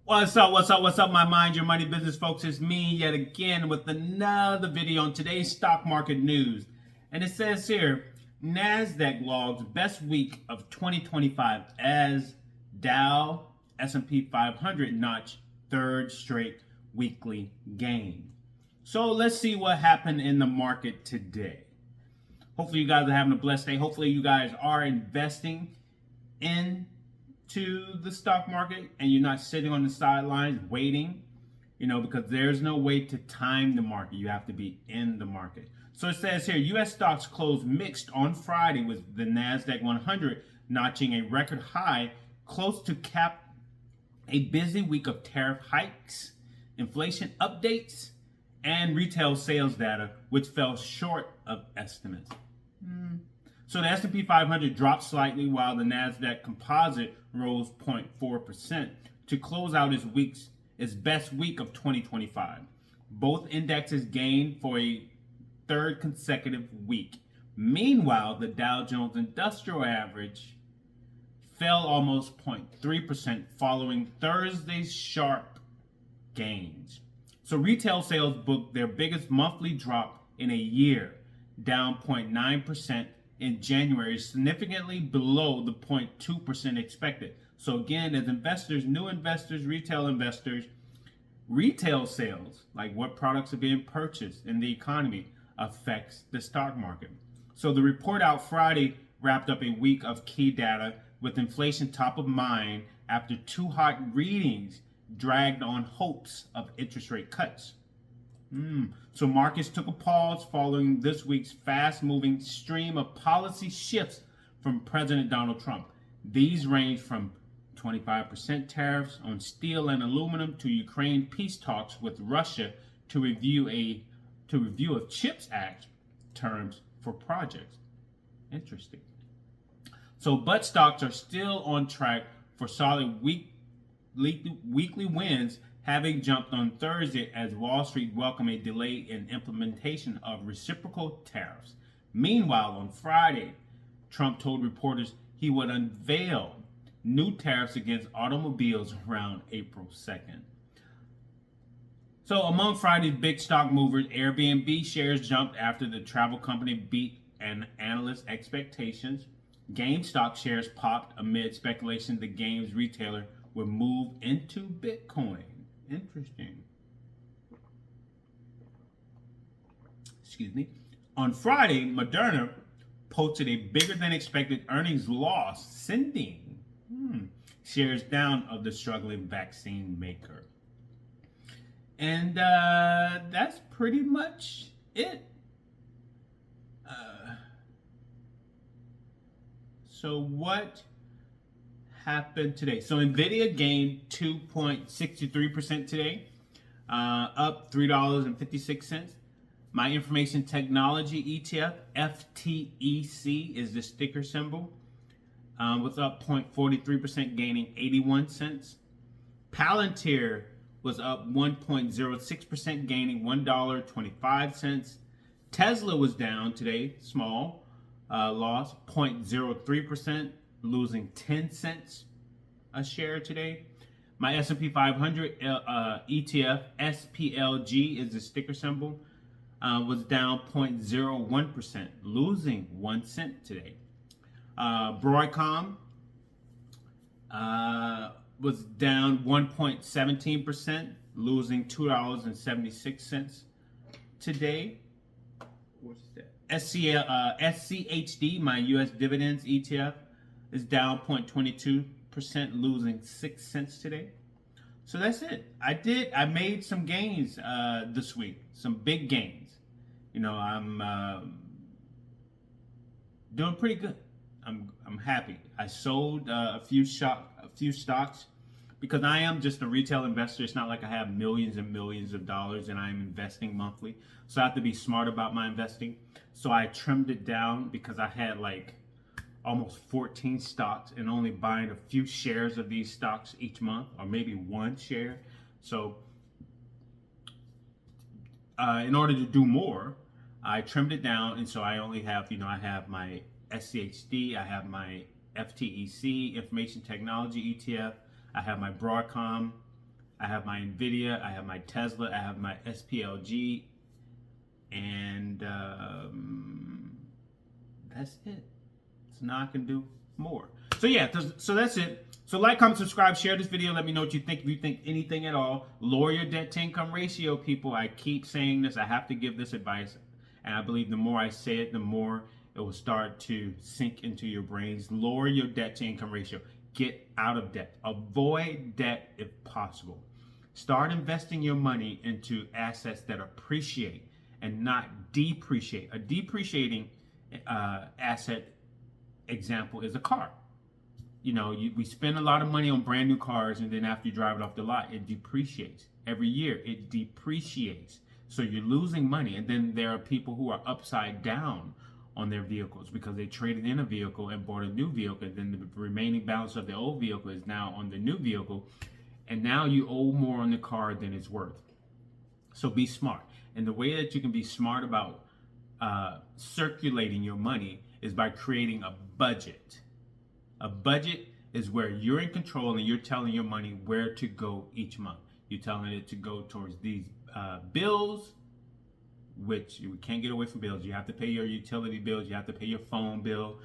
What's up, my Mind Your Money business folks? It's me yet again with another video on today's stock market news. And it says here, NASDAQ logs best week of 2025 as Dow S&P 500 notch third straight weekly gain. So let's see what happened in the market today. Hopefully you guys are having a blessed day. Hopefully you guys are investing into the stock market and you're not sitting on the sidelines waiting, because there's no way to time the market. You have to be in the market. So it says here, U.S. stocks closed mixed on Friday with the NASDAQ 100 notching a record high close to cap a busy week of tariff hikes, inflation updates, and retail sales data, which fell short of estimates. So the S&P 500 dropped slightly while the NASDAQ composite rose 0.4% to close out its best week of 2025. Both indexes gained for a third consecutive week. Meanwhile, the Dow Jones Industrial Average fell almost 0.3% following Thursday's sharp gains. So retail sales booked their biggest monthly drop in a year, down 0.9% in January, significantly below the 0.2% expected. So again, as investors, new investors, retail sales, like what products are being purchased in the economy, affects the stock market. So the report out Friday wrapped up a week of key data with inflation top of mind after two hot readings dragged on hopes of interest rate cuts. So markets took a pause following this week's fast-moving stream of policy shifts from President Donald Trump. These range from 25% tariffs on steel and aluminum to Ukraine peace talks with Russia to review of CHIPS Act terms for projects. Interesting. So, but stocks are still on track for solid weekly wins, having jumped on Thursday as Wall Street welcomed a delay in implementation of reciprocal tariffs. Meanwhile, on Friday, Trump told reporters he would unveil new tariffs against automobiles around April 2nd. So among Friday's big stock movers, Airbnb shares jumped after the travel company beat an analyst expectations. GameStop shares popped amid speculation the games retailer would move into Bitcoin. Interesting. Excuse me. On Friday, Moderna posted a bigger than expected earnings loss, sending shares down of the struggling vaccine maker. And that's pretty much it. So what happened today? So Nvidia gained 2.63% today, up $3.56. My information technology ETF, FTEC is the sticker symbol, was up 0.43%, gaining 81 cents. Palantir was up 1.06%, gaining $1.25. Tesla was down today, small loss, 0.03%, losing 10 cents a share today. My S&P 500 ETF, SPLG is the sticker symbol, was down 0.01%, losing 1 cent today. Broadcom was down 1.17%, losing $2.76 today. What's that? SCHD, my U.S. dividends ETF, is down 0.22%, losing 6 cents today. So that's it. I made some gains this week, some big gains. I'm doing pretty good. I'm happy. I sold a few stocks because I am just a retail investor. It's not like I have millions and millions of dollars and I'm investing monthly. So I have to be smart about my investing. So I trimmed it down because I had like almost 14 stocks and only buying a few shares of these stocks each month, or maybe one share. So in order to do more, I trimmed it down, and so I only have, I have my SCHD, I have my FTEC, Information Technology ETF, I have my Broadcom I have my Nvidia, I have my Tesla, I have my SPLG, and that's it. So now I can do more. So yeah, so that's it. So like, comment, subscribe, share this video. Let me know what you think. If you think anything at all, lower your debt to income ratio, people. I keep saying this. I have to give this advice. And I believe the more I say it, the more it will start to sink into your brains. Lower your debt to income ratio. Get out of debt. Avoid debt if possible. Start investing your money into assets that appreciate and not depreciate. A depreciating asset example is a car. You know, we spend a lot of money on brand new cars, and then after you drive it off the lot, it depreciates. Every year, it depreciates. So you're losing money. And then there are people who are upside down on their vehicles because they traded in a vehicle and bought a new vehicle. And then the remaining balance of the old vehicle is now on the new vehicle. And now you owe more on the car than it's worth. So be smart. And the way that you can be smart about circulating your money is by creating a budget. A budget is where you're in control and you're telling your money where to go each month. You're telling it to go towards these bills, which you can't get away from bills. You have to pay your utility bills. You have to pay your phone bill.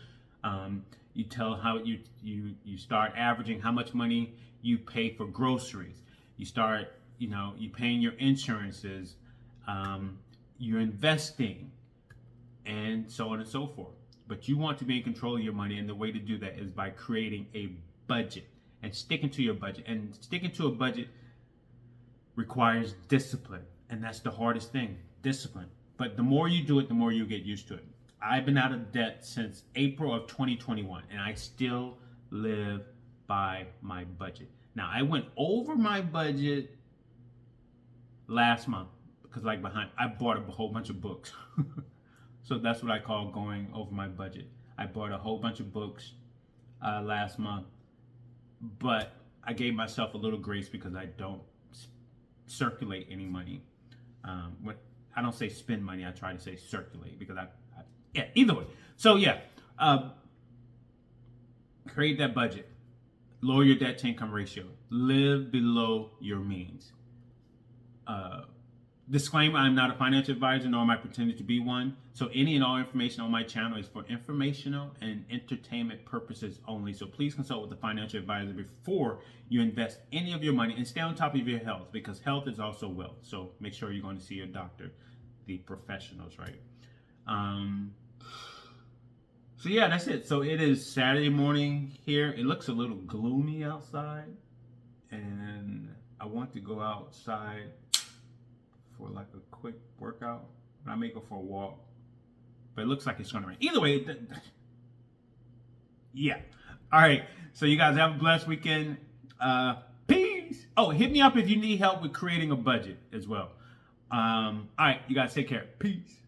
You tell how you start averaging how much money you pay for groceries. You start, you paying your insurances. You're investing, and so on and so forth. But you want to be in control of your money, and the way to do that is by creating a budget and sticking to your budget. And sticking to a budget requires discipline, and that's the hardest thing, discipline. But the more you do it, the more you get used to it. I've been out of debt since April of 2021, and I still live by my budget. Now, I went over my budget last month because I bought a whole bunch of books. So that's what I call going over my budget. I bought a whole bunch of books last month, but I gave myself a little grace because I don't circulate any money. I don't say spend money, I try to say circulate because yeah, either way. So yeah, create that budget. Lower your debt to income ratio. Live below your means. Disclaimer, I'm not a financial advisor, nor am I pretending to be one. So any and all information on my channel is for informational and entertainment purposes only. So please consult with a financial advisor before you invest any of your money, and stay on top of your health, because health is also wealth. So make sure you're going to see your doctor, the professionals, right? So yeah, that's it. So it is Saturday morning here. It looks a little gloomy outside, and I want to go outside for like a quick workout. I may go for a walk, but it looks like it's gonna rain. Either way, yeah. All right. So you guys have a blessed weekend. Peace. Oh, hit me up if you need help with creating a budget as well. All right, you guys take care. Peace.